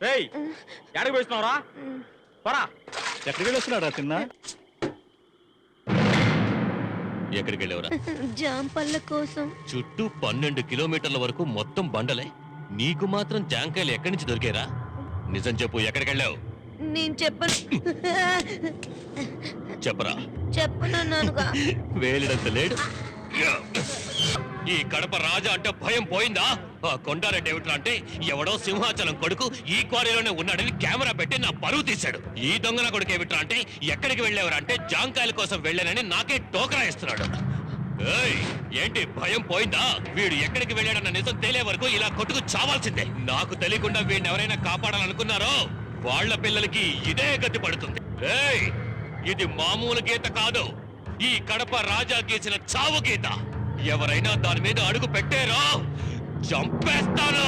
రేయ్ ఎక్కడికి పోయిస్తున్నావురా? పరా. ఎక్కడికి వెళ్ళొస్తున్నారా చిన్న? ఎక్కడికి వెళ్ళేవరా? జాంపళ్ళ కోసం. చుట్టూ 12 కిలోమీటర్ల వరకు మొత్తం బండలే, నీకు మాత్రం జాంకాయలు ఎక్కడి నుంచి దొరికారా? నిజం చెప్పు, ఎక్కడికి వెళ్ళావు? నేను చెప్పను. చెప్పరా. చెప్పనన్నానుగా. వేలిడంత లేడు. ఈ కడప రాజా అంటే భయం పోయిందా? ఆ కొండారెడ్డి ఏమిట్రా అంటే ఎవడో సింహాచలం కొడుకు ఈ క్వారీలోనే ఉన్నాడని కెమెరా పెట్టి నా పరువు తీశాడు. ఈ దొంగన కొడుకు ఏమిట్రా అంటే ఎక్కడికి వెళ్ళేవారు అంటే జాంకాయల కోసం వెళ్ళానని నాకే టోకరా ఇస్తున్నాడు. ఏయ్, ఏంటి భయం పోయిందా? వీడు ఎక్కడికి వెళ్ళాడన్న నిజం తేలే వరకు ఇలా కొట్టుకు చావాల్సిందే. నాకు తెలియకుండా వీడిని ఎవరైనా కాపాడాలనుకున్నారో వాళ్ళ పిల్లలకి ఇదే గతి పడుతుంది. ఏయ్, ఇది మామూలు గీత కాదు, ఈ కడప రాజా గీసిన చావు గీత. ఎవరైనా దాని మీద అడుగు పెట్టారో చంపేస్తాను.